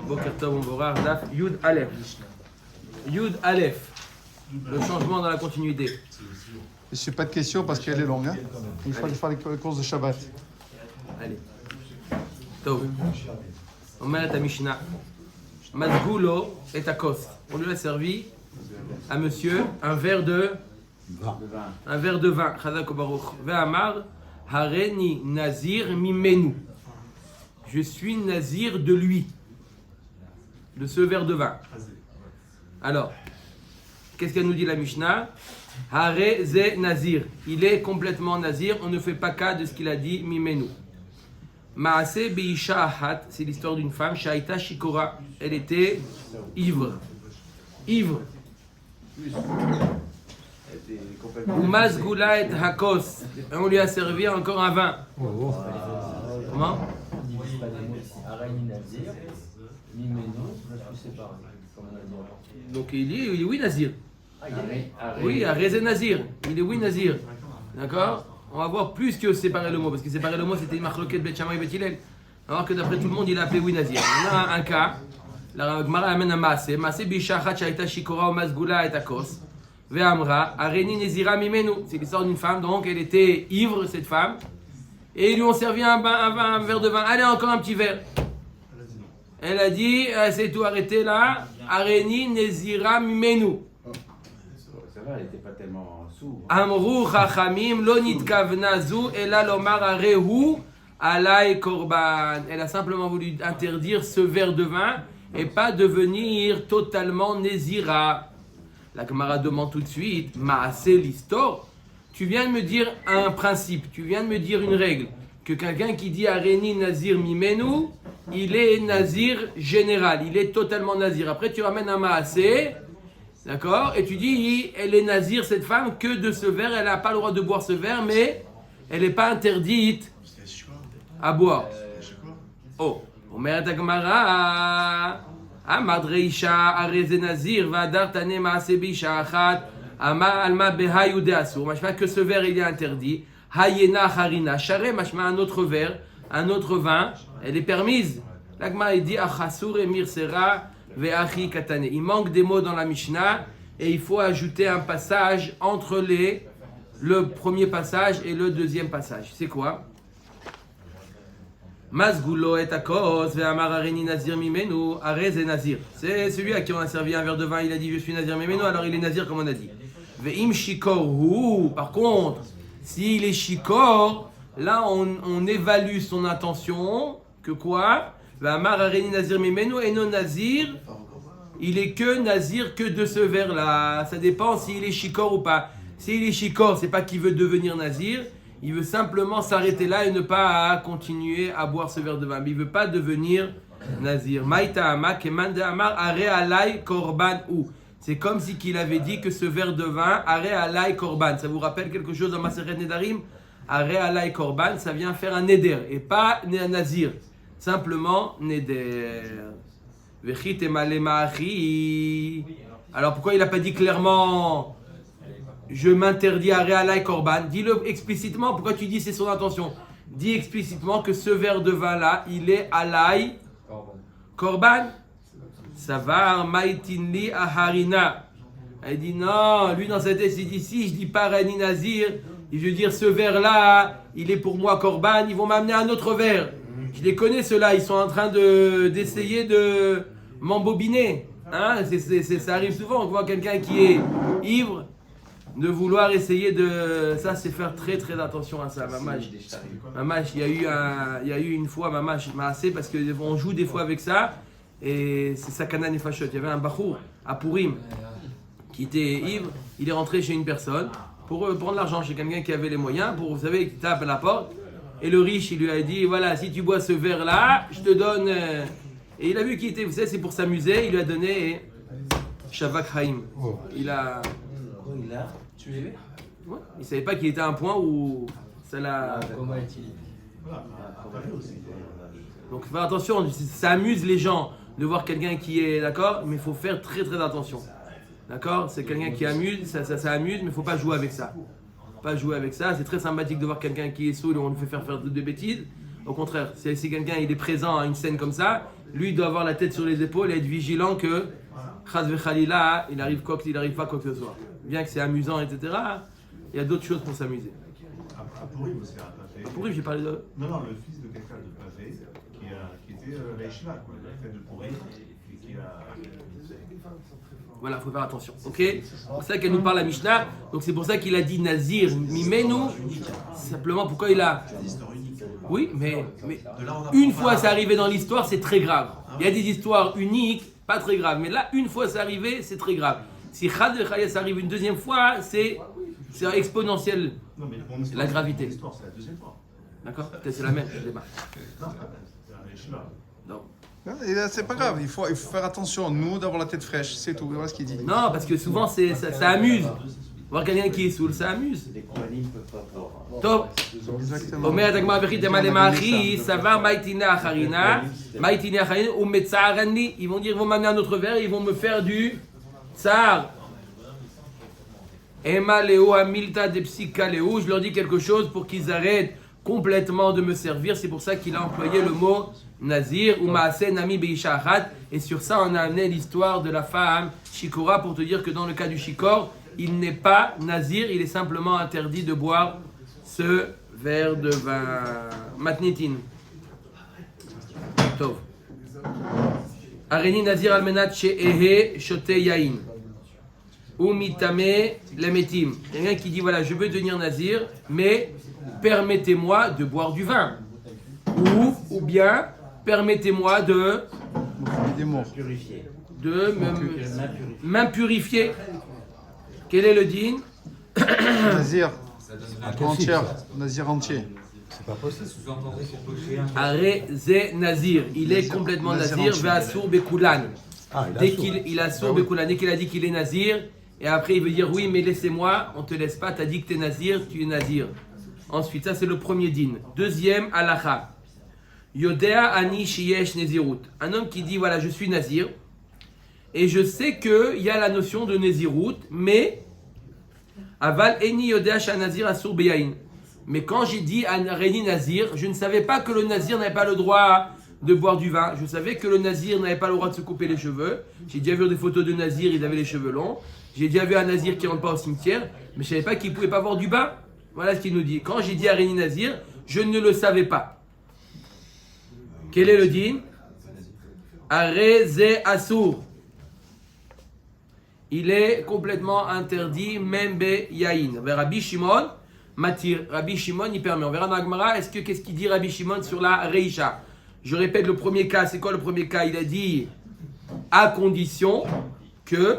Boker Tov Umborar, Daf Yud Aleph. Yud Aleph. Le changement dans la continuité. Je n'ai pas de questions parce qu'elle est longue. Hein. Il faut aller faire les courses de Shabbat. Allez. Tov. On met à Mishnah. Mazgulo et Takos. On lui a servi à monsieur un verre de vin. Chazak Baruch. Ve'amar Hareni Nazir Mimenu. Je suis Nazir de lui. De ce verre de vin. Alors, qu'est-ce qu'elle nous dit la Mishnah? Hare ze Nazir. Il est complètement Nazir. On ne fait pas cas de ce qu'il a dit Mimenu. Maase Beisha Ahat. C'est l'histoire d'une femme. Shaita Shikora. Elle était ivre. Ivre. Umaz Gula et Hakos. On lui a servi encore un vin. Comment? Donc il est oui Nazir. Oui, Arezé Nazir. Il est oui Nazir. D'accord? On va voir plus que séparer le mot, parce que séparer le mot c'était une marloquette Bet Shammai et Bet Hillel. Alors que d'après tout le monde il a appelé oui Nazir. On a un cas. La Gemara amène un Maaseh. Maaseh Bishachat Shaita Shikora Umazgula et Akos. Ve'amra Areni Nezira Mimenu. C'est l'histoire d'une femme, donc elle était ivre cette femme. Et ils lui ont servi un verre de vin. Allez, encore un petit verre. Elle a dit, c'est tout, arrêtez là. Areni Nezira Mimenu. Ça va, elle n'était pas tellement sourde. Amru Chachamim lo nitkavna zu ela lomar arehu alay korban. Elle a simplement voulu interdire ce verre de vin et pas devenir totalement Nezira. La Gemara demande tout de suite, Maaseh l'histoire. Tu viens de me dire un principe, tu viens de me dire une règle, que quelqu'un qui dit Areni Nazir Mimenu, il est Nazir général, il est totalement Nazir. Après tu ramènes un Maaseh, d'accord, et tu dis elle est Nazir cette femme que de ce verre, elle n'a pas le droit de boire ce verre, mais elle n'est pas interdite à boire. Oh, Omer Gemara, Amadreisha Areze Nazir Vadar Tane Maaseh Bisha Achat. Alma beha yude asur. Machma que ce verre il est interdit. Hayena harina. Share machma un autre verre, un autre vin, elle est permise. L'agma il dit achasur emir sera ve'achi katane. Il manque des mots dans la Mishnah et il faut ajouter un passage entre le premier passage et le deuxième passage. C'est quoi? Mazgulo et akos ve'amar areni nazir mimenu arez et nazir. C'est celui à qui on a servi un verre de vin. Il a dit je suis nazir mimenu, alors il est nazir comme on a dit. Ve'im shikor, par contre, s'il est shikor, là on évalue son intention, que quoi? Ve'amar areni nazir mimenu et non nazir, il est que nazir que de ce verre-là. Ça dépend s'il est shikor ou pas. S'il est shikor, c'est pas qu'il veut devenir nazir, il veut simplement s'arrêter là et ne pas continuer à boire ce verre de vin. Mais il ne veut pas devenir nazir. Maïta ama keman de amar are alay korban ou. C'est comme si qu'il avait dit que ce verre de vin are alay korban. Ça vous rappelle quelque chose dans Maseret Nedarim? Are alay korban, ça vient faire un neder et pas un nazir. Simplement neder. Vechit emale ma'achi. Alors pourquoi il n'a pas dit clairement? Je m'interdis à Réalai Korban. Dis-le explicitement. Pourquoi tu dis c'est son intention? Dis explicitement que ce verre de vin là, il est Alai Korban. Ça va, Maïtinli Aharina. Elle dit non, lui dans sa tête, il dit si je dis pas Rani Nazir, je veux dire ce verre là, il est pour moi Korban. Ils vont m'amener un autre verre. Je les connais ceux-là, ils sont en train d'essayer de m'embobiner. Hein? Ça arrive souvent, on voit quelqu'un qui est ivre. De vouloir essayer de... Ça, c'est faire très très attention à ça, Mamash. Mamash, il y a eu une fois, Mamash, Maaseh, parce qu'on joue des fois avec ça, et c'est Sakana Nefashot. Il y avait un Bachour à Purim qui était ivre, il est rentré chez une personne pour prendre l'argent chez quelqu'un qui avait les moyens, pour, vous savez, qui tape à la porte, et le riche, il lui a dit, voilà, si tu bois ce verre-là, je te donne... Et il a vu qu'il était, vous savez, c'est pour s'amuser, il lui a donné Shavak Haïm. Il a tué. Ouais, il savait pas qu'il était à un point où ça l'a. Comment est-il? Donc faire attention, ça amuse les gens de voir quelqu'un qui est d'accord, mais il faut faire très très attention. D'accord? C'est quelqu'un qui amuse, ça amuse, mais il ne faut pas jouer avec ça. Pas jouer avec ça, c'est très sympathique de voir quelqu'un qui est saoul et on lui fait faire des bêtises. Au contraire, si quelqu'un il est présent à une scène comme ça, lui il doit avoir la tête sur les épaules et être vigilant que Chaz v'Chalila, il arrive pas quoi que ce soit. Bien que c'est amusant, etc., il y a d'autres choses pour s'amuser. À Pourim aussi, à Pavé. À Pourim, j'ai parlé de... Non, le fils de quelqu'un de Pavé qui était la Yeshiva, quoi, la fête de Pourim. Voilà, il faut faire attention. Ok. C'est pour ça qu'elle nous parle la Mishnah. Donc c'est pour ça qu'il a dit Nazir Mimenu. Simplement, pourquoi il a. Oui, mais une fois c'est arrivé dans l'histoire, c'est très grave. Il y a des histoires uniques, pas très graves. Mais là, une fois c'est arrivé, c'est très grave. Si Chad de Chayes arrive une deuxième fois, c'est exponentiel. Non, mais la gravité. L'histoire, c'est la deuxième fois. D'accord. Peut-être c'est la même, je débat. Non, c'est la Yeshiva. Non. Et là, c'est pas grave, il faut faire attention, nous, d'avoir la tête fraîche, c'est tout, voilà ce qu'il dit. Non, parce que souvent ça amuse. Voir quelqu'un qui est saoul, ça amuse. Les Kohanim ne peuvent pas boire. Top. Exactement. Omer Adagma Bechit Emalemachi, Savar Maïtina Acharina, Maïtina Acharina, ou Metsaarani. Ils vont dire, ils vont m'amener un autre verre, ils vont me faire du tsar. Ema Léo Amilta de Psyka Léo, je leur dis quelque chose pour qu'ils arrêtent complètement de me servir. C'est pour ça qu'il a employé le mot Nazir ou Maase Nami Beisha Achat. Et sur ça, on a amené l'histoire de la femme Shikora pour te dire que dans le cas du Shikor, il n'est pas Nazir, il est simplement interdit de boire ce verre de vin. Matnitin. Tov. Areni Nazir Almenat She'ehe Shote Yain. Ou Mitame Lemetim. Quelqu'un qui dit voilà, je veux devenir Nazir, mais permettez-moi de boire du vin. Ou bien, permettez-moi de Purifié. M'impurifier. Quel est le din? Nazir, entière, Nazir entier. C'est pas possible, sous-entendez pour cocher un. Areze Nazir. Il est complètement Nazir. Ve'asur Bekulan. Dès qu'il a sour Bekulan, dès qu'il a dit qu'il est Nazir, et après il veut dire oui, mais laissez-moi, on te laisse pas, t'as dit que t'es Nazir, tu es Nazir. Ensuite, ça c'est le premier din. Deuxième, halacha. Yodea ani shiyesh nezirut. Un homme qui dit voilà, je suis Nazir, et je sais qu'il y a la notion de Nezirut, mais aval eni yodea shanazir asur beyain. Mais quand j'ai dit à Réni Nazir, je ne savais pas que le Nazir n'avait pas le droit de boire du vin. Je savais que le Nazir n'avait pas le droit de se couper les cheveux. J'ai déjà vu des photos de Nazir, ils avaient les cheveux longs. J'ai déjà vu un Nazir qui ne rentre pas au cimetière, mais je ne savais pas qu'il ne pouvait pas boire du vin. Voilà ce qu'il nous dit. Quand j'ai dit à Réni Nazir, je ne le savais pas. Quel est le din? Areze asur. Il est complètement interdit, même be yain. Rabbi Shimon, Matir. Rabbi Shimon, il permet. On verra dans la Gemara, qu'est-ce qu'il dit Rabbi Shimon sur la Reisha? Je répète le premier cas. C'est quoi le premier cas? Il a dit à condition que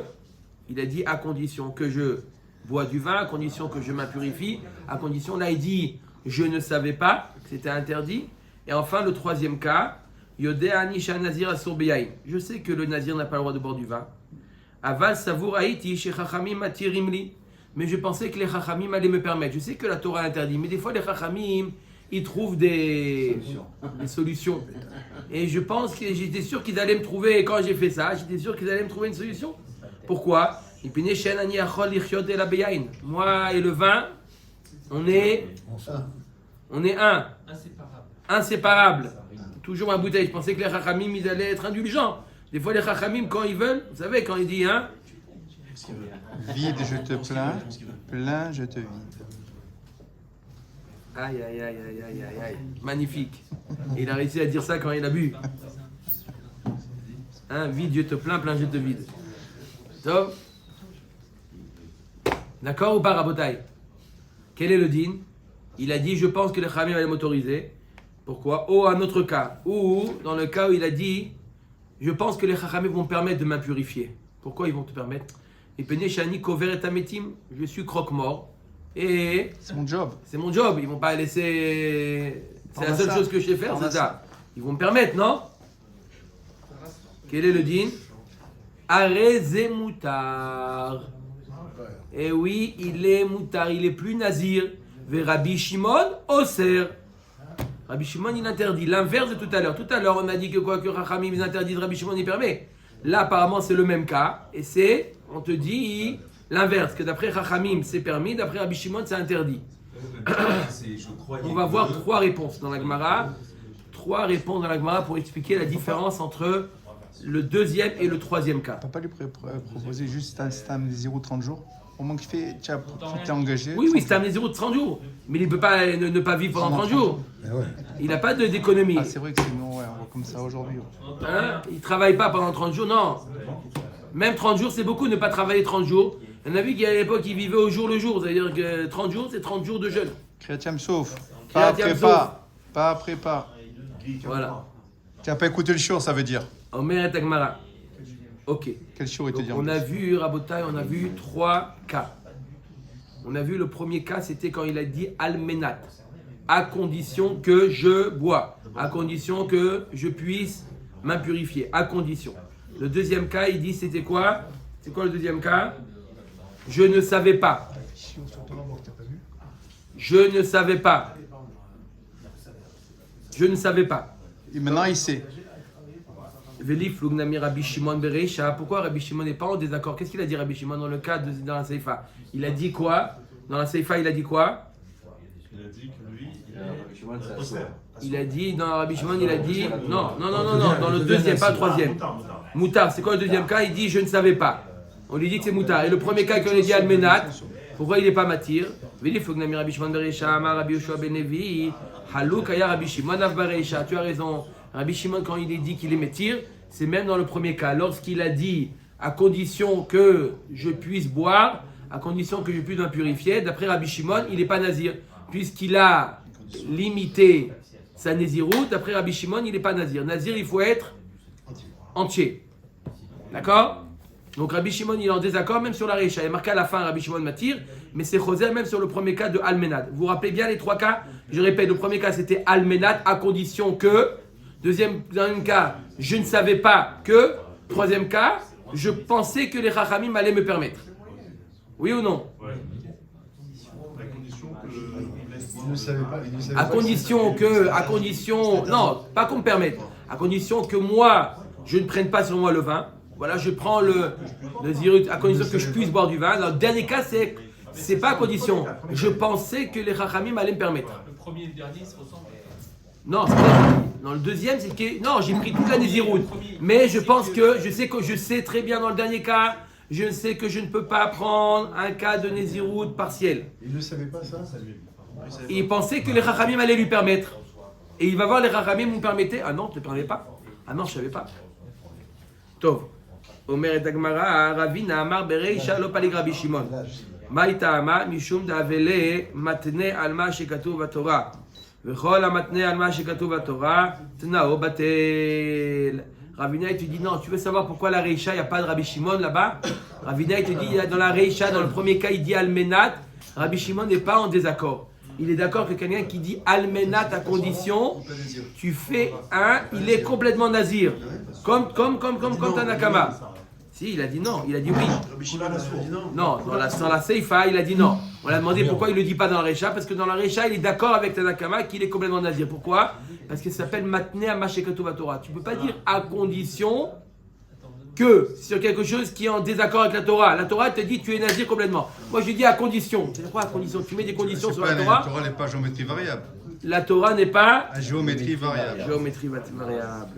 je bois du vin, à condition que je m'impurifie, à condition, là il dit je ne savais pas que c'était interdit. Et enfin le troisième cas, Yodea Anisha Nazir Asur Beyain. Je sais que le Nazir n'a pas le droit de boire du vin. Aval Savour Haïti chez Chachamim Matirimli. Mais je pensais que les Chachamim allaient me permettre. Je sais que la Torah interdit, mais des fois les Chachamim ils trouvent des solutions. Et je pense que j'étais sûr qu'ils allaient me trouver, quand j'ai fait ça, j'étais sûr qu'ils allaient me trouver une solution. Pourquoi? Moi et le vin, on est inséparable. Toujours ma bouteille. Je pensais que les Chachamim, ils allaient être indulgents. Des fois, les Chachamim, quand ils veulent, vous savez, quand ils disent, Vide, je te plains, plein, je te vide. Aïe, aïe, aïe, aïe, aïe, aïe, aïe. Magnifique. Et il a réussi à dire ça quand il a bu. Vide, je te plains, plein, je te vide. Top. D'accord ou pas, Rabotai? Quel est le din? Il a dit, je pense que les Chachamim allaient m'autoriser. Pourquoi? Un autre cas. Ou, dans le cas où il a dit, je pense que les Chachamim vont me permettre de m'impurifier. Pourquoi ils vont te permettre? Je suis croque-mort. Et c'est mon job. C'est mon job. Ils vont pas laisser. C'est la seule chose que je sais faire, c'est ça. Ils vont me permettre, non? Quel est le din? Areze moutar. Et oui, il est moutar, il est plus nazir. Ve Rabbi Shimon oser. Rabbi Shimon il interdit. L'inverse de tout à l'heure. Tout à l'heure on a dit que quoi que Rachamim ils interdisent, Rabbi Shimon il permet. Là apparemment c'est le même cas. Et c'est, on te dit l'inverse, que d'après Rachamim c'est permis, d'après Rabbi Shimon c'est interdit. On va voir trois réponses dans la Gemara. 3 réponses dans la Gemara pour expliquer la différence entre le deuxième et le troisième cas. T'as pas lui proposer juste un système des 0-30 jours? Au moins qu'il fait, tu t'es engagé. Oui, c'est un zéro de 30 jours. Mais il ne peut pas ne pas vivre pendant 30 jours. Il n'a pas d'économie. Ah, c'est vrai que sinon, ouais, on voit comme ça aujourd'hui. Hein, il ne travaille pas pendant 30 jours, non. Même 30 jours, c'est beaucoup ne pas travailler 30 jours. On a vu qu'à l'époque, il vivait au jour le jour. C'est-à-dire que 30 jours, c'est 30 jours de jeûne. Créatiam sauf. Pas après pas. Pas après pas. Voilà. Tu n'as pas écouté le shiur, ça veut dire. Omer et Agmara. Ok. Quel shiur était dit en On a plus? vu, Rabotai, on a vu 3 cas. On a vu le premier cas, c'était quand il a dit Almenat. À condition que je bois. À condition que je puisse m'impurifier. À condition. Le deuxième cas, il dit c'était quoi? C'est quoi le deuxième cas? Je ne savais pas. Je ne savais pas. Je ne savais pas. Et maintenant, il sait. Velif Lugnami Rabbi Shimon Bereisha. Pourquoi Rabbi Shimon n'est pas en désaccord? Qu'est-ce qu'il a dit Rabbi Shimon dans le cas dans la Seifa? Il a dit quoi? Dans la Seifa, il a dit quoi? Il a dit que lui, Il a dit, dans Rabbi Shimon, il a dit, non, dans le deuxième, pas le troisième. Moutar, c'est quoi le deuxième cas? Il dit, je ne savais pas. On lui dit que c'est Moutar. Et le premier cas, qu'on a dit Almenat, pourquoi il n'est pas Matir? Velif Lugnami Rabbi Shimon Bereisha, Amar Rabbi Yoshua ben Levi, Haluk Aya Rabbi Shimon Av Bereisha. Tu as raison. Rabbi Shimon, quand il est dit qu'il est Matir, c'est même dans le premier cas. Lorsqu'il a dit, à condition que je puisse boire, à condition que je puisse m'impurifier, d'après Rabbi Shimon, il n'est pas nazir. Puisqu'il a limité sa naziroute, d'après Rabbi Shimon, il n'est pas nazir. Nazir, il faut être entier. D'accord? Donc Rabbi Shimon, il est en désaccord, même sur la Reisha. Il est marqué à la fin, Rabbi Shimon Matir, mais c'est Choser même sur le premier cas de Almenad. Vous vous rappelez bien les 3 cas? Je répète, le premier cas, c'était Almenad, à condition que. Deuxième cas, je ne savais pas que. Troisième cas, je pensais que les Chachamim allaient me permettre. Oui ou non? ouais. À condition que Il ne savait pas. Il ne savait À pas condition, non, pas qu'on me permette. À condition que moi, je ne prenne pas sur moi le vin. Voilà, je prends le zirut, à condition que je puisse boire du vin. Dans le dernier cas, c'est pas à condition. Je pensais que les Chachamim allaient me permettre. Le premier et le dernier se ressemblent. Non, c'est pas non, le deuxième, c'est que non, j'ai pris toute la Néziroute. Mais je pense que je sais très bien dans le dernier cas, je sais que je ne peux pas prendre un cas de Néziroute partiel. Il ne savait pas ça. Et il pensait que les Chachamim allaient lui permettre. Et il va voir les Chachamim vous permettez. Ah non, tu ne permets pas. Ah non, je ne savais pas. Tov. Omer et Agmara, Ravina Amar Bereisha lo palig Rabbi Shimon. Maïta Ama Mishum Davele Matne Alma Shekatu Vatora. Vechol Amatne Alma Shekatu Vatora. Tnao Batel. Ravina, il te dit non, tu veux savoir pourquoi la Reisha, il n'y a pas de Rabbi Shimon là-bas? Ravina, il te dit dans la Reisha, dans le premier cas, il dit Almenat. Rabbi Shimon n'est pas en désaccord. Il est d'accord que quelqu'un qui dit Almenat à condition, tu fais un, il est complètement nazir. Comme Tanakama. Si, il a dit non, il a dit oui. Non, dans la Seifa, il a dit non. On l'a demandé pourquoi il ne le dit pas dans la Reisha, parce que dans la Reisha, il est d'accord avec Tanakama qu'il est complètement nazir. Pourquoi? Parce que ça s'appelle Matne Amashekatu Torah. Tu ne peux pas dire à condition que sur quelque chose qui est en désaccord avec la Torah. La Torah te dit tu es nazir complètement. Moi je dis à condition. C'est quoi à condition? Tu mets des conditions sur la Torah. La Torah n'est pas géométrie variable. La Torah n'est pas À géométrie variable. géométrie variable.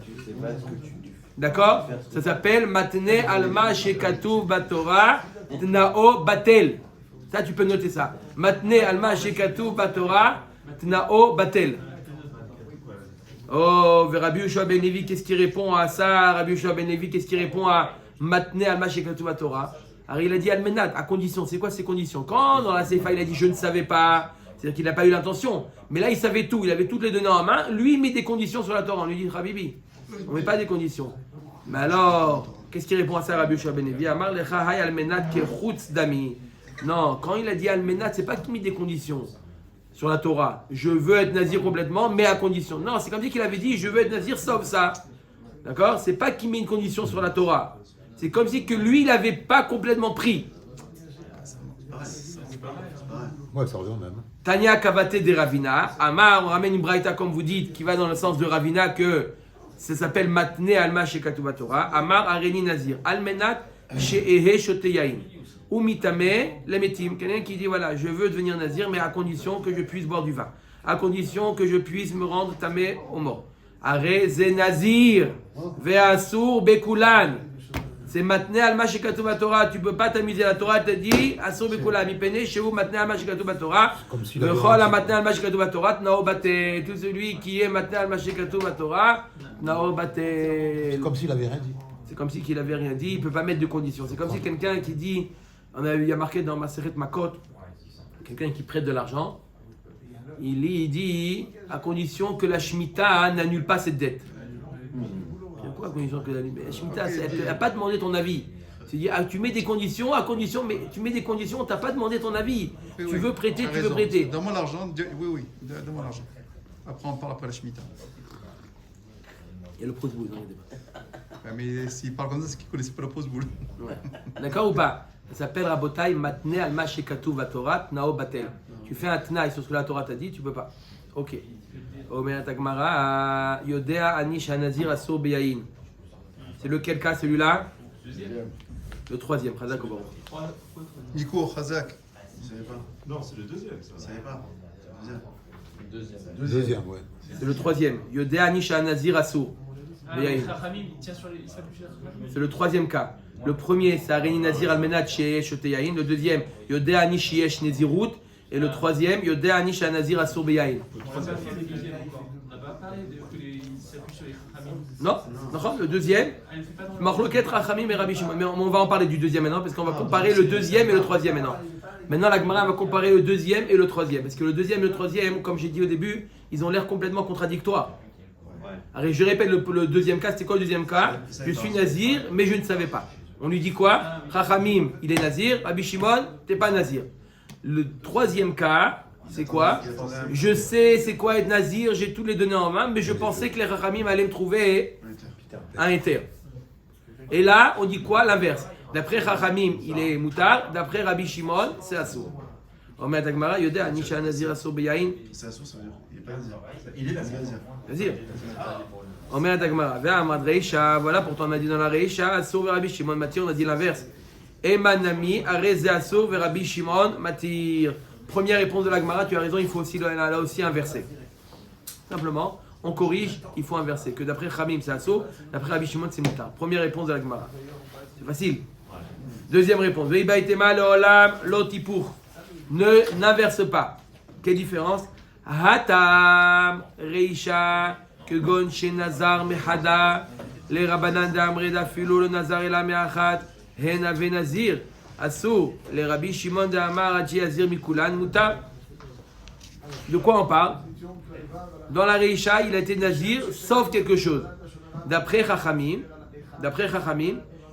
D'accord? Ça s'appelle Matne Alma Shekatu Batora Tnao Batel. Ça tu peux noter ça. Matne Alma Shekatu Batora Tnao Batel. Oh, Rabbi Yoshua ben Levi, qu'est-ce qui répond à ça? Rabbi Yoshua ben Levi, qu'est-ce qui répond à Matne Alma Shekatu Batora? Alors il a dit Almenad, à condition. C'est quoi ces conditions? Quand dans la Seifa il a dit je ne savais pas, c'est-à-dire qu'il n'a pas eu l'intention. Mais là il savait tout, il avait toutes les données en main. Lui il met des conditions sur la Torah. On lui dit Habibi, on ne met pas des conditions. Mais alors, qu'est-ce qui répond à ça Rabbi Yoshua ben Levi? Amar lecha hay Almenad kechutz dami. Non, quand il a dit Almenad, c'est pas qu'il met des conditions sur la Torah. Je veux être nazir complètement, mais à condition. Non, c'est comme dit qu'il avait dit je veux être nazir sauf ça. D'accord? C'est pas qu'il met une condition sur la Torah. C'est comme si que lui, il n'avait pas complètement pris. Ouais, ça revient au même. Tanya Kavate de Ravina. Amar, on ramène une braïta comme vous dites, qui va dans le sens de Ravina, que ça s'appelle Matne Alma Shekatu Torah. Amar Areni Nazir. Almenat She'ehe Shoteyaim. Ou mitame lemetim. Quelqu'un qui dit voilà, je veux devenir nazir, mais à condition que je puisse boire du vin. À condition que je puisse me rendre tamé au mort. Arez et Nazir. Ve'asur bekulan. C'est matne al ma shekatuv Torah. Tu peux pas t'amuser. La Torah te dit asur bekulan. Mipene shehu matne al ma shekatuv Torah. Vechol a matne al ma shekatuv Torah. Nao bate. Tout celui qui est matne al ma shekatuv Torah. Nao bate. C'est comme s'il avait rien dit. C'est comme s'il n'avait rien dit. Il peut pas mettre de conditions. C'est comme si quelqu'un qui dit, il y a marqué dans Maseret Makot, quelqu'un qui prête de l'argent. Il dit à condition que la Shemitah n'annule pas cette dette. Pourquoi à condition que la Shemitah, elle n'a pas demandé ton avis. C'est dire, tu mets des conditions, à condition, mais tu mets des conditions, on t'a pas demandé ton avis. Oui, tu oui, veux prêter, t'as tu veux raison. prêter. Donne-moi l'argent, oui, donne-moi l'argent. Après, on parle après la Shemitah. Il y a le prosboul dans les débats. Ouais, mais s'il parle comme ça, c'est qu'il ne connaissait pas le pose-boule. Ouais. D'accord ou pas? Ça s'appelle Rabotai Matne al ma shekatuv Torah Nao batel. Tu fais un tnaï sur ce que la Torah t'a dit, tu peux pas. Ok. Omer Tagmara Yodea Anish Hanazir Asur Beyain. C'est lequel cas celui-là? Le troisième. Chazak Obaron. Nico, Khazak. Vous savez pas. Non, c'est le deuxième, ça. Vous savez pas. Deuxième, ouais. C'est le troisième. Yodea Anish Hanazir Asur Beyain. C'est le troisième cas. Le premier, c'est Areni Nazir Almenat chez Shoteyain. Le deuxième, Yodea Anish Yesh Nezirut. Et le troisième, Yodea Anish Hanazir Asur Beyain. Non, le deuxième, Marloket Rachamim et Rabbi Shimon. Mais on va en parler du deuxième maintenant parce qu'on va comparer le deuxième et le troisième maintenant. Maintenant, la Gemara va comparer le deuxième et le troisième. Parce que le deuxième et le troisième, comme j'ai dit au début, ils ont l'air complètement contradictoires. Alors, je répète le deuxième cas, c'était quoi le deuxième cas? Je suis Nazir, mais je ne savais pas. On lui dit quoi? Rachamim, il est Nazir. Rabbi Shimon, t'es pas Nazir. Le troisième cas, c'est quoi? Je sais c'est quoi être Nazir, j'ai tous les données en main, mais je pensais que les Rachamim allaient me trouver un éther. Et là, on dit quoi? L'inverse. D'après Rachamim, il est Moutar. D'après Rabbi Shimon, c'est Assour. Omer Tagmara, Yodea, Nisha Nazir Assour Beyain. C'est Assour, ça veut dire. Il est pas Nazir. Il est Nazir. Nazir. Omer Tagmara, Ve'amad Reisha. Voilà, pourtant on a dit dans la Reisha, Assour Rabbi Shimon Matir, on a dit l'inverse. Emanami, Areze Assour Rabbi Shimon Matir. Première réponse de la Gemara, tu as raison, il faut aussi là aussi inverser. Simplement, on corrige, il faut inverser. Que d'après Khamim c'est Assour, d'après Rabbi Shimon c'est Moutar. Première réponse de la Gemara. C'est facile. Deuxième réponse. Veibaitema leolam lotipour. Ne n'inverse pas. Quelle différence? Hatam reisha kegon shenazar mehada le rabanan d'amre d'afilo le nazar ela meachat hen ave nazir assour le Rabbi Shimon de Amar Haji Azir Mikulan Mutar. De quoi on parle? Dans la reisha, il a été nazir sauf quelque chose. D'après Chachamim,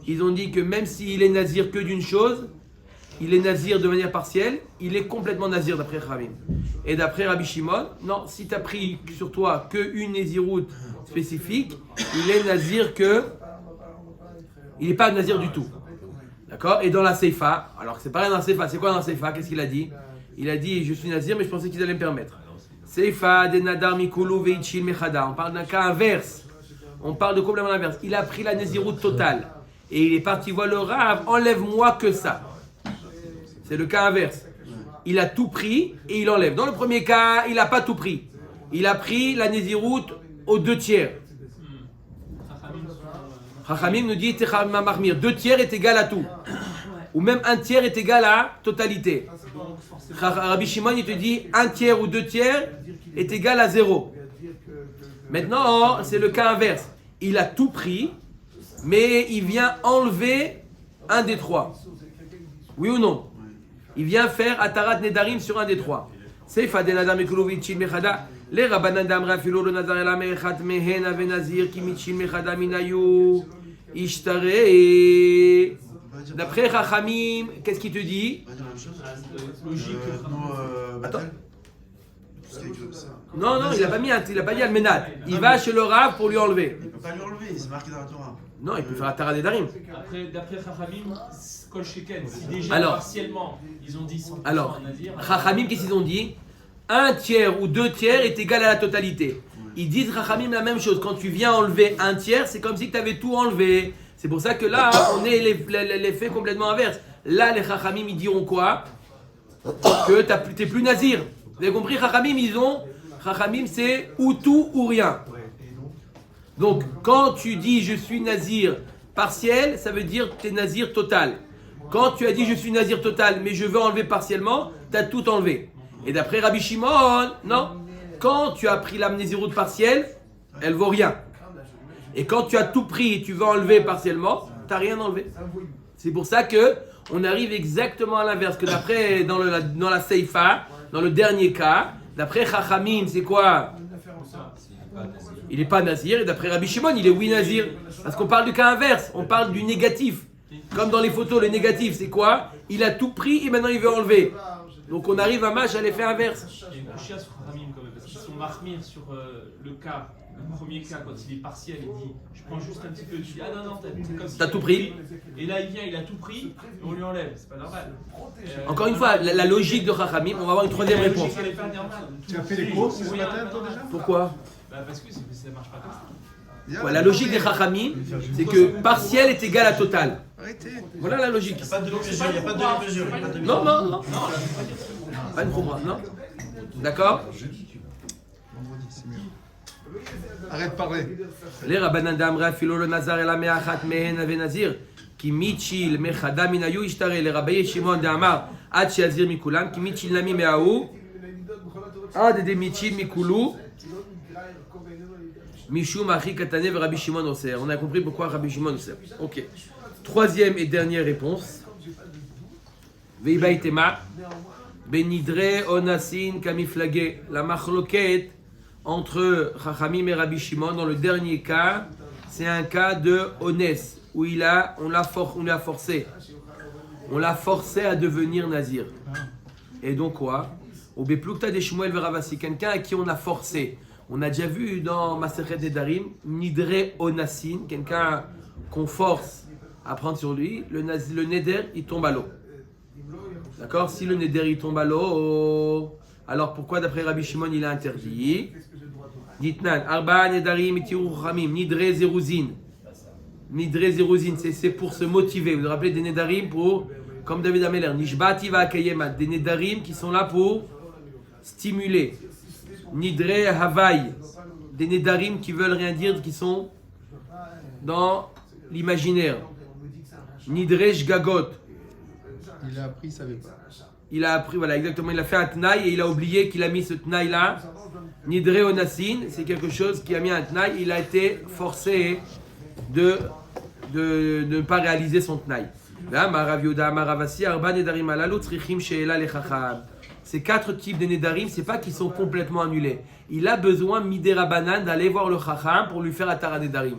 ils ont dit que même s'il est nazir que d'une chose, il est nazir de manière partielle, il est complètement nazir d'après Chachamim. Et d'après Rabbi Shimon, non, si tu as pris sur toi qu'une naziroute spécifique, il est nazir que... Il n'est pas nazir du tout. D'accord? Et dans la Seifa, alors c'est pareil dans la Seifa, c'est quoi dans la Seifa? Qu'est-ce qu'il a dit? Il a dit, je suis nazir, mais je pensais qu'ils allaient me permettre. Seifa de nadar mikulu veichil mechada. On parle d'un cas inverse. On parle de complètement l'inverse. Il a pris la naziroute totale. Et il est parti voir le Rav, enlève-moi que ça. C'est le cas inverse. Il a tout pris et il enlève. Dans le premier cas, il n'a pas tout pris. Il a pris la naziroute aux 2/3. Chachamim nous dit, 2/3 est égal à tout. Ou même 1/3 est égal à totalité. Rabbi Shimon, il te dit 1/3 ou 2/3 est égal à 0. Maintenant, c'est le cas inverse. Il a tout pris, mais il vient enlever un des trois. Oui ou non? Il vient faire Atarat Nedarim sur un des trois. Seifa de Nadar Mekulovitchil Mechada. Les Rabbanan d'Amra Filo le Nazar la Mechat Mehen Ave Nazir Kimitchil Mechada Minayu Ishtare. D'après Chachamim, qu'est-ce qu'il te dit? On va dire la même chose. Logique. Attends. Non, il n'a pas mis il a pas dit Almenat. Il va chez le Rav pour lui enlever. Il ne peut pas lui enlever, c'est marqué dans la Torah. Non, il peut faire Atarat Nedarim. Après, d'après Chachamim, Kol Sheken, si déjà Alors, partiellement ils ont dit 100% Alors, Nazir. Chachamim, qu'est-ce qu'ils ont dit? 1/3 ou 2/3 est égal à la totalité. Ils disent Chachamim la même chose. Quand tu viens enlever 1/3, c'est comme si tu avais tout enlevé. C'est pour ça que là, on est l'effet complètement inverse. Là, les Chachamim, ils diront quoi? Que tu n'es plus nazir. Vous avez compris? Chachamim, Chachamim, c'est ou tout ou rien. Donc, quand tu dis je suis nazir partiel, ça veut dire que tu es nazir total. Quand tu as dit je suis nazir total, mais je veux enlever partiellement, tu as tout enlevé. Et d'après Rabbi Shimon, non. Quand tu as pris l'amnésiroute partielle, elle vaut rien. Et quand tu as tout pris et tu veux enlever partiellement, tu n'as rien enlevé. C'est pour ça que on arrive exactement à l'inverse. Que d'après, dans la Seifa, dans le dernier cas, d'après Chachamim, c'est quoi? Il n'est pas nazir. Et d'après Rabbi Shimon, il est oui nazir. Parce qu'on parle du cas inverse. On parle du négatif. Comme dans les photos, le négatif, c'est quoi? Il a tout pris et maintenant il veut enlever. Donc on arrive à match à l'effet inverse. Il y a une couchia sur Ramim quand même, parce qu'ils sont marmir sur le cas, le premier cas, quand il est partiel, il dit je prends juste un petit peu, tu dis ah non, c'est comme si T'as tout pris. Et là il vient, il a tout pris, et on lui enlève, c'est pas normal. Encore une fois, la logique de Chachamim, on va avoir une troisième La logique, réponse. elle est pas normale. Tu as fait les courses ce matin, toi, déjà? Pourquoi? Bah parce que ça marche pas comme ça. Ouais, la logique des Chachamim, c'est que partiel est égal à total. Arrêtez. Voilà la logique. Il n'y a pas de demi-mesure, il n'y a pas de demi-mesure. il y a pas de Non, demi-mesure. non, non. Pas une khumra, non. D'accord? Vendredi, c'est mieux. Arrête de parler. Les Rabbanan d'Amra, Philo le Nazar et la Meachat Mehen Ave Nazir, qui Michil Mechada Minayu Ishtare, les Rabbaye Shimon d'Amar, Ad Shazir Mikulam, qui Michil Nami Meaou, Ad de Michil Mikulu, Mishum Achi Katane ve Rabbi Shimon Oser. On a compris pourquoi Rabbi Shimon Oser. Ok. Troisième et dernière réponse. Veiba Itema, Benidre Onasin Kamiflage. La machloket entre Chachamim et Rabbi Shimon, dans le dernier cas, c'est un cas de Ones, où on l'a forcé. On l'a forcé à devenir nazir. Et donc quoi? Au Beplukta de Shmuel Veravasi, quelqu'un à qui on a forcé. On a déjà vu dans Masechet Nedarim, Nidre Onasin, quelqu'un qu'on force à prendre sur lui, le Neder, il tombe à l'eau. D'accord? Si le Neder, il tombe à l'eau, alors pourquoi d'après Rabbi Shimon, il a interdit? Ditnan, Arba Nedarim, Itiru Chamim, Nidre Zeruzin. Nidre Zeruzin, c'est pour se motiver. Vous vous rappelez des Nedarim pour, comme David Ameller, Nishbati va Akayemat, des Nedarim qui sont là pour stimuler. Nidre Havaï, des Nedarim qui veulent rien dire, qui sont dans l'imaginaire. Nidre Shgagot. Il a appris, il savait pas. Il a appris, voilà, exactement, il a fait un tnaï et il a oublié qu'il a mis ce tnaï là. Nidre Onassin, c'est quelque chose qui a mis un tnaï, il a été forcé de ne pas réaliser son tnaï. Ces quatre types de Nedarim, c'est pas qu'ils sont complètement annulés. Il a besoin, Midera Banan, d'aller voir le Chacham pour lui faire Atara Nedarim.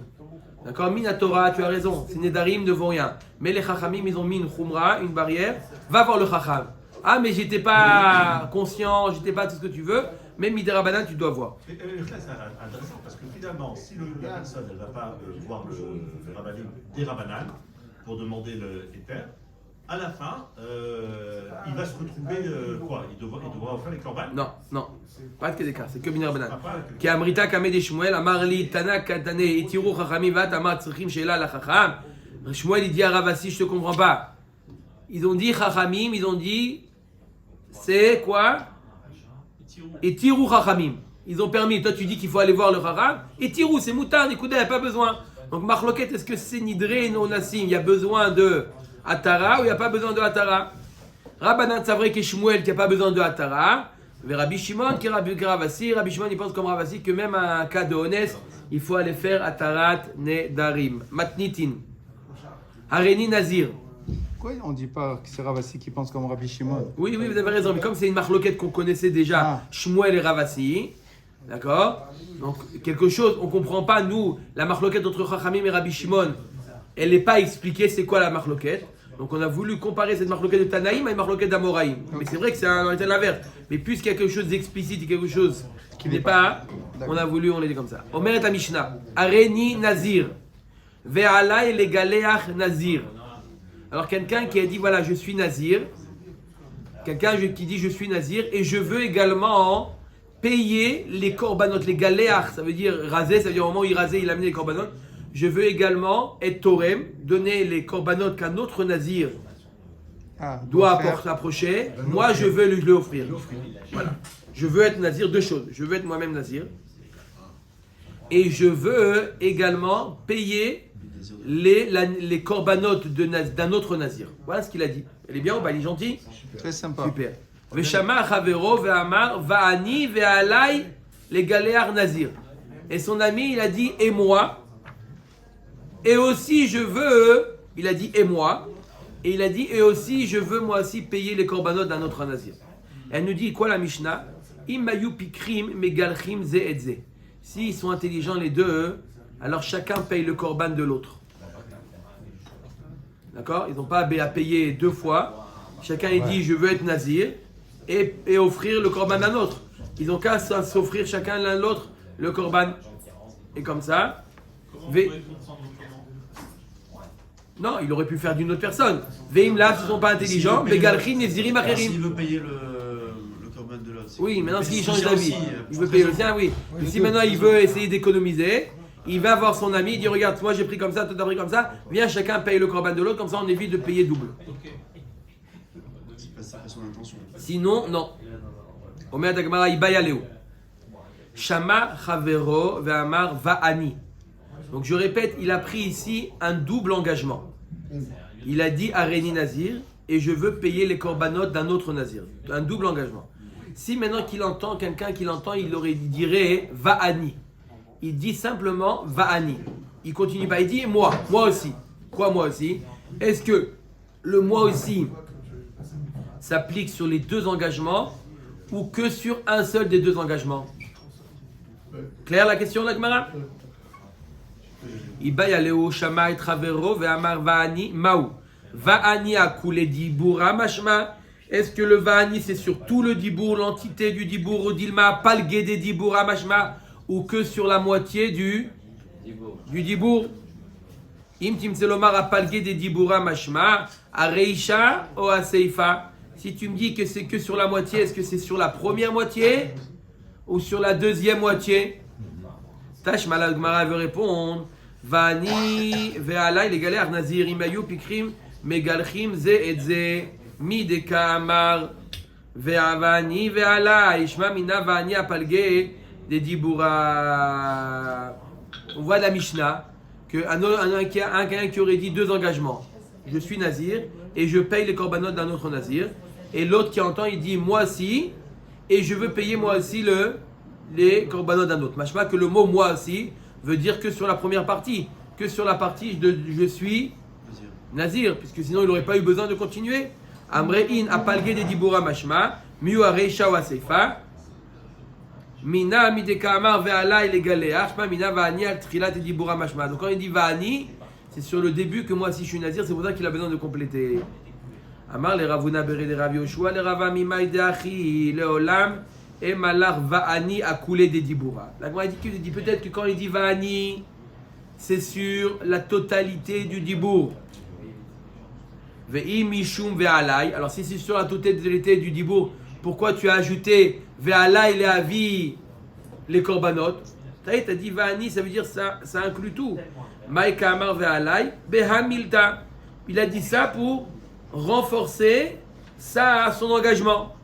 D'accord? Minatora, tu as raison, ces Nedarim ne vont rien. Mais les Chachamim, ils ont mis une Khumra, une barrière. Va voir le Chacham. Ah, mais j'étais pas conscient, j'étais pas tout ce que tu veux. Mais Midera Banan, tu dois voir. Et là, c'est intéressant parce que finalement, si la personne ne va pas voir le rabbanim des rabbanan pour demander le éther, à la fin, il va se retrouver quoi? Il devra faire les corbanes? Non, non, pas de Kedeka, c'est que Midera Banan. Qui Amrita Kamed et Shmuel, Amarli, Tana, Katane, Etiru, Chachamim, Vat, Amar, Tzrichim, Sheila, la Chacham. Shmuel, il dit à Ravasi, je te comprends pas. Ils ont dit Chachamim, ils ont dit, c'est quoi? Et Tirou Chachamim. Ils ont permis, toi tu dis qu'il faut aller voir le Chacham. Et Tirou, c'est Moutar, Nikoudé, il n'y a pas besoin. Donc Marloket, est-ce que c'est Nidre non Nassim? Il y a besoin de Atara ou il n'y a pas besoin de Atara? Rabbanan Savre qui Shmuel qui n'a pas besoin de Atara. Mais Rabbi Shimon qui est Ravasi. Rabbi Shimon il pense comme Ravasi que même un cas de Honest, il faut aller faire Atarat Nedarim. Matnitin. Hareni Nazir. Pourquoi on ne dit pas que c'est Ravasi qui pense comme Rabbi Shimon? Oui, oui, vous avez raison. Mais comme c'est une marloquette qu'on connaissait déjà, Shmuel et Ravasi, d'accord? Donc, quelque chose, on ne comprend pas, nous, la marloquette entre Chachamim et Rabbi Shimon, elle n'est pas expliquée, c'est quoi la marloquette. Donc, on a voulu comparer cette marloquette de Tanaïm à une marloquette d'Amoraïm. Mais c'est vrai que c'est l'inverse. Mais puisqu'il y a quelque chose d'explicite et quelque chose qui n'est pas, on a voulu, on l'a dit comme ça. Omer et Mishnah, Areni Nazir, Ve'alai le Galeach Nazir. Alors quelqu'un qui a dit voilà je suis nazir, quelqu'un qui dit je suis nazir et je veux également payer les korbanot, les galéach, ça veut dire raser, ça veut dire au moment où il rasait il amenait les korbanot. Je veux également être torem, donner les korbanot qu'un autre nazir doit approcher. Moi je veux lui offrir. Voilà. Je veux être nazir, deux choses. Je veux être moi-même nazir. et je veux également payer les corbanotes d'un autre nazir. Voilà ce qu'il a dit. Elle est bien ou pas? Il est gentil? Très sympa. Super. Veshama chavero ve'amar va'ani ve'alai les galéar nazir. Et son ami, il a dit et moi. Et aussi je veux, il a dit et moi. Et il a dit et aussi je veux moi aussi payer les corbanotes d'un autre nazir. Elle nous dit quoi la Mishnah? Imayu pikrim megalchim ze et ze. S'ils sont intelligents les deux, alors chacun paye le korban de l'autre. D'accord? Ils n'ont pas à payer deux fois. Chacun il dit je veux être nazir et offrir le korban d'un autre. Ils n'ont qu'à s'offrir chacun l'un l'autre le korban. Et comme ça. Comment on pourrait comprendre autrement? Non, il aurait pu faire d'une autre personne. Veim là, s'ils ne sont pas intelligents, megalchim nezirim Alors, acherim. s'il veut payer le corban de l'autre. Oui, maintenant s'il change sien d'avis, aussi, il veut payer le sien, oui. Mais si maintenant il veut essayer d'économiser, il va voir son ami, il dit regarde, moi j'ai pris comme ça, toi t'as pris comme ça, viens chacun paye le korban de l'autre, comme ça on évite de payer double. Ok. C'est pas son intention. Sinon, non. Omer Dagmara Ibayaleo. Shama Chavero Ve'amar Va'ani. Donc je répète, il a pris ici un double engagement. Il a dit Areni Nazir et je veux payer les corbanotes d'un autre Nazir. Un double engagement. Si maintenant qu'il entend, quelqu'un qui l'entend, il dirait Va'ani. Il dit simplement Va'ani. Il continue pas, il dit moi aussi. Quoi moi aussi? Est-ce que le moi aussi s'applique sur les deux engagements ou que sur un seul des deux engagements? Claire la question, Nagmara? Ibayaleo Shama et Travero Ve'amar Va'ani Maou. Va'ani a coulé Diboura Mashma. Est-ce que le Va'ani c'est sur tout le Dibour, l'entité du Dibour au Dilma, pas le Guédé Diboura Mashma, ou que sur la moitié du Dibour? Im Timselomar a palgué des Diboura Mashma, a Reisha ou a Seifa. Si tu me dis que c'est que sur la moitié, est-ce que c'est sur la première moitié ou sur la deuxième moitié? Tash Malal Gmara veut répondre. Vani ve'alai les galères nazir imayu pikrim megalchim ze et ze mideka amar ve'avani ve'alai ishma mina vani apalge des diboura. On voit la Mishnah qu'un qui aurait dit deux engagements. Je suis nazir et je paye les corbanotes d'un autre nazir. Et l'autre qui entend, il dit moi aussi et je veux payer moi aussi les corbanotes d'un autre. Machma que le mot moi aussi veut dire que sur la première partie, que sur la partie de je suis nazir, puisque sinon il n'aurait pas eu besoin de continuer. Amrein apalge de dibura mashma, miu areisha wa seifa, mina mideka amar ve'ala il galeach, ma mina va'ani al trilat et dibura mashma. Donc quand il dit va'ani, c'est sur le début que moi aussi je suis nazir, c'est pour ça qu'il a besoin de compléter. Amar le ravuna bere de Rav Yoshua, le rava mimai de achi, le olam. Et malar va'ani a coulé des dibura. La Gemara dit peut-être que quand il dit va'ani, c'est sur la totalité du dibour. Ve'i mishum ve'alai. Alors si c'est sur la totalité du dibour, pourquoi tu as ajouté ve'alai les avis, les corbanotes? Tu as dit va'ani, ça veut dire ça inclut tout. Maïka amar ve'alai behamilta. Il a dit ça pour renforcer son engagement.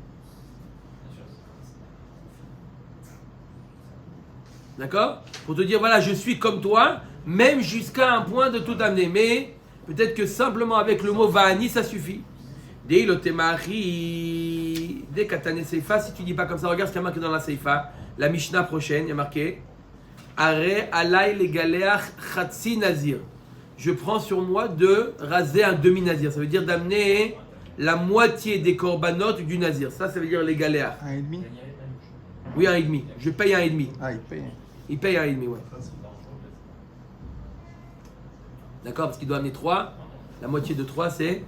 D'accord? Pour te dire, voilà, je suis comme toi, même jusqu'à un point de tout amener. Mais peut-être que simplement avec le mot va'ani, ça suffit. Dès katane seifa, si tu dis pas comme ça, regarde ce qu'il y a marqué dans la seifa. La Mishnah prochaine, il y a marqué Are alay le galeach chatsi nazir. Je prends sur moi de raser un demi-nazir. Ça veut dire d'amener la moitié des corbanotes du nazir. Ça veut dire les galeach. 1,5? Oui, 1,5. Je paye 1,5. Ah, il paye. Il paye 1,5, ouais. D'accord? Parce qu'il doit amener 3. La moitié de 3, c'est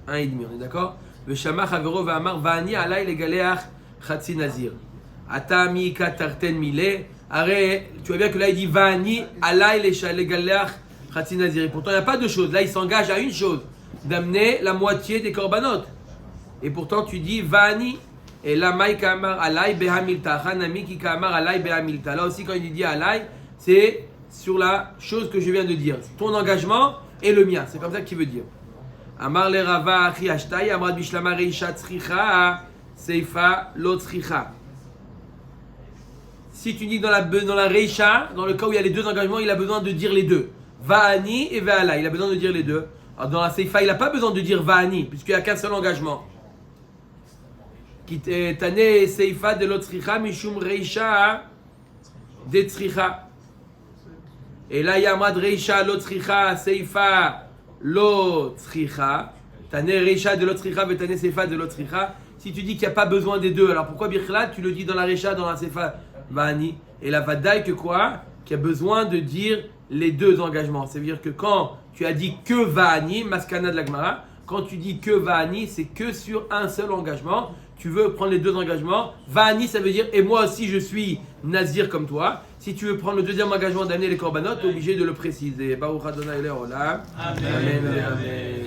1,5. On est d'accord? Le shama chavero va'amar va'ani alay le galeach chatsi nazir. Atami katarten mile. Arrête, tu vois bien que là il dit va'ani alay le galeach chatsi nazir. Et pourtant il n'y a pas deux choses. Là il s'engage à une chose, d'amener la moitié des corbanotes. Et pourtant tu dis va'ani. Et là, Maï Kamar Alay Behamilta, Hanami qui Kamar Alay Behamilta. Là aussi, quand il dit Alay, c'est sur la chose que je viens de dire. Ton engagement et le mien. C'est comme ça qu'il veut dire. Amar le Rava Achi Ashtai, Amar Bishlama Reisha Tzricha, Seifa Lo Tzricha. Si tu dis dans la Reisha, dans le cas où il y a les deux engagements, il a besoin de dire les deux. Va'ani et Ve'ala, il a besoin de dire les deux. Alors dans la Seifa, il n'a pas besoin de dire Va'ani, puisqu'il n'y a qu'un seul engagement. Tane Seifa de l'Otzricha, Mishum Reisha de Tzricha. Et là, il y a Amad Reisha, l'Otzricha, Seifa, l'Otzricha. Tane Reisha de l'Otzricha, Tane Seifa de l'Otzricha. Si tu dis qu'il n'y a pas besoin des deux, alors pourquoi Birchlat, tu le dis dans la Reisha, dans la Seifa, Va'ani? Et la Vadaï que quoi? Qu'il y a besoin de dire les deux engagements. C'est-à-dire que quand tu as dit que Va'ani, Maskana de la Gemara, quand tu dis que Va'ani, c'est que sur un seul engagement. Tu veux prendre les deux engagements. Va'ani, ça veut dire et moi aussi je suis Nazir comme toi. Si tu veux prendre le deuxième engagement d'amener les korbanot, tu es obligé de le préciser. Baruch Adonai Le'olam. Amen. Amen.